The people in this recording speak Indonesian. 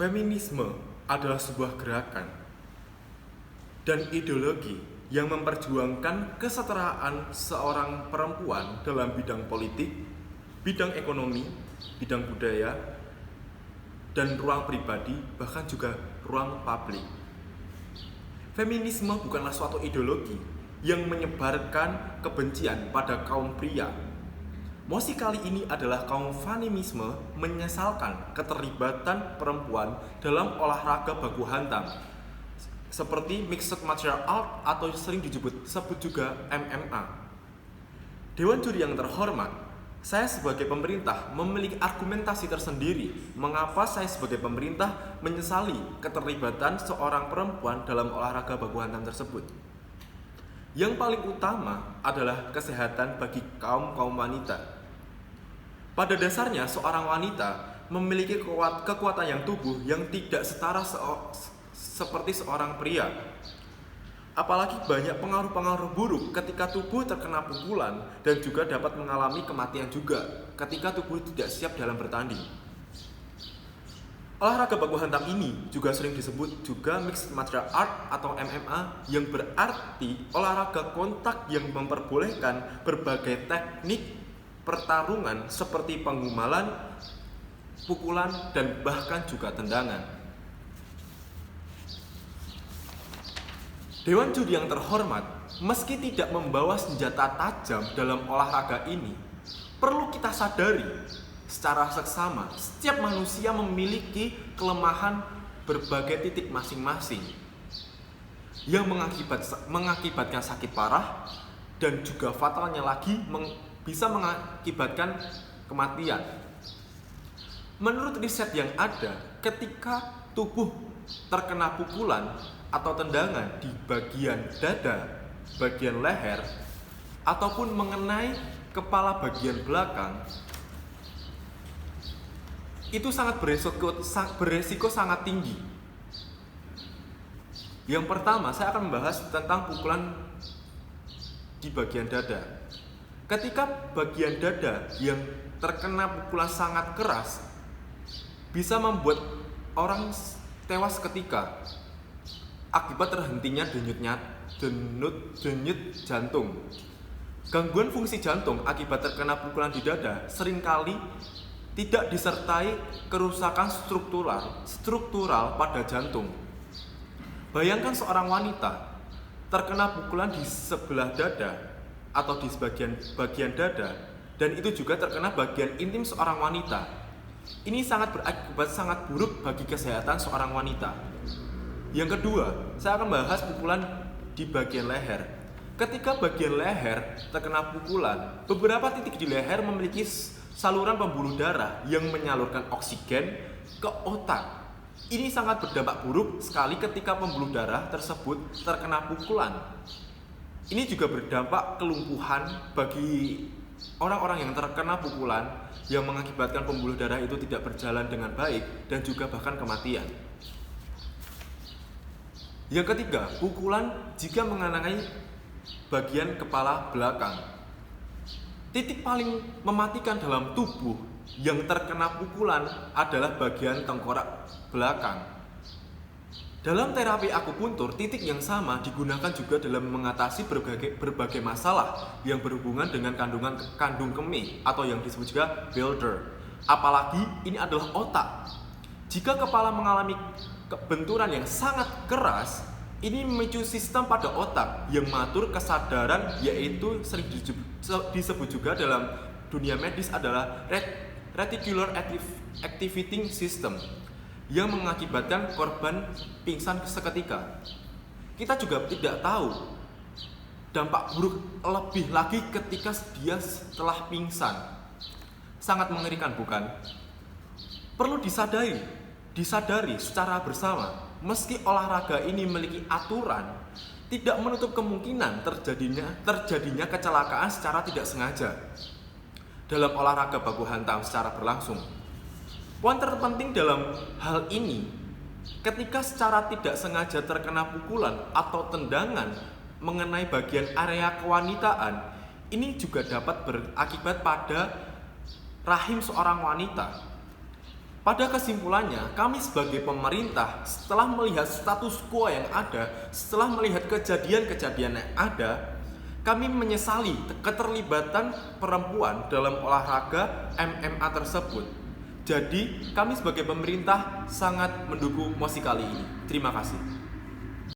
Feminisme adalah sebuah gerakan dan ideologi yang memperjuangkan kesetaraan seorang perempuan dalam bidang politik, bidang ekonomi, bidang budaya, dan ruang pribadi, bahkan juga ruang publik. Feminisme bukanlah suatu ideologi yang menyebarkan kebencian pada kaum pria. Mosi kali ini adalah kaum feminisme menyesalkan keterlibatan perempuan dalam olahraga baku hantam seperti Mixed Martial Art atau sering disebut juga MMA. Dewan juri yang terhormat, saya sebagai pemerintah memiliki argumentasi tersendiri mengapa saya sebagai pemerintah menyesali keterlibatan seorang perempuan dalam olahraga baku hantam tersebut. Yang paling utama adalah kesehatan bagi kaum wanita. Pada dasarnya seorang wanita memiliki kekuatan yang tubuh yang tidak setara seperti seorang pria. Apalagi banyak pengaruh-pengaruh buruk ketika tubuh terkena pukulan dan juga dapat mengalami kematian juga ketika tubuh tidak siap dalam bertanding. Olahraga baku hantam ini juga sering disebut juga Mixed Martial Art atau MMA, yang berarti olahraga kontak yang memperbolehkan berbagai teknik pertarungan seperti penggumalan, pukulan, dan bahkan juga tendangan. Dewan juri yang terhormat, meski tidak membawa senjata tajam dalam olahraga ini, perlu kita sadari secara seksama, setiap manusia memiliki kelemahan berbagai titik masing-masing yang mengakibatkan sakit parah dan juga fatalnya lagi bisa mengakibatkan kematian. Menurut riset yang ada, ketika tubuh terkena pukulan atau tendangan di bagian dada, bagian leher, ataupun mengenai kepala bagian belakang, itu sangat beresiko sangat tinggi. Yang pertama, saya akan membahas tentang pukulan di bagian dada. Ketika bagian dada yang terkena pukulan sangat keras, bisa membuat orang tewas seketika akibat terhentinya denyut jantung. Gangguan fungsi jantung akibat terkena pukulan di dada seringkali tidak disertai kerusakan struktural pada jantung. Bayangkan seorang wanita terkena pukulan di sebelah dada atau di bagian dada, dan itu juga terkena bagian intim seorang wanita. Ini sangat berakibat sangat buruk bagi kesehatan seorang wanita. Yang kedua, saya akan bahas pukulan di bagian leher. Ketika bagian leher terkena pukulan, beberapa titik di leher memiliki saluran pembuluh darah yang menyalurkan oksigen ke otak. Ini sangat berdampak buruk sekali ketika pembuluh darah tersebut terkena pukulan. Ini juga berdampak kelumpuhan bagi orang-orang yang terkena pukulan yang mengakibatkan pembuluh darah itu tidak berjalan dengan baik dan juga bahkan kematian. Yang ketiga, pukulan jika mengenai bagian kepala belakang. Titik paling mematikan dalam tubuh yang terkena pukulan adalah bagian tengkorak belakang. Dalam terapi akupuntur, titik yang sama digunakan juga dalam mengatasi berbagai masalah yang berhubungan dengan kandung kemih atau yang disebut juga builder. Apalagi ini adalah otak. Jika kepala mengalami benturan yang sangat keras, ini memicu sistem pada otak yang mengatur kesadaran, yaitu sering disebut juga dalam dunia medis adalah reticular activating system, yang mengakibatkan korban pingsan seketika. Kita juga tidak tahu dampak buruk lebih lagi ketika dia setelah pingsan. Sangat mengerikan, bukan? Perlu disadari secara bersama, meski olahraga ini memiliki aturan, tidak menutup kemungkinan terjadinya kecelakaan secara tidak sengaja dalam olahraga baku hantam secara berlangsung. Poin terpenting dalam hal ini, ketika secara tidak sengaja terkena pukulan atau tendangan mengenai bagian area kewanitaan, ini juga dapat berakibat pada rahim seorang wanita. Pada kesimpulannya, kami sebagai pemerintah setelah melihat status quo yang ada, setelah melihat kejadian-kejadian yang ada, kami menyesali keterlibatan perempuan dalam olahraga MMA tersebut. Jadi, kami sebagai pemerintah sangat mendukung mosi kali ini. Terima kasih.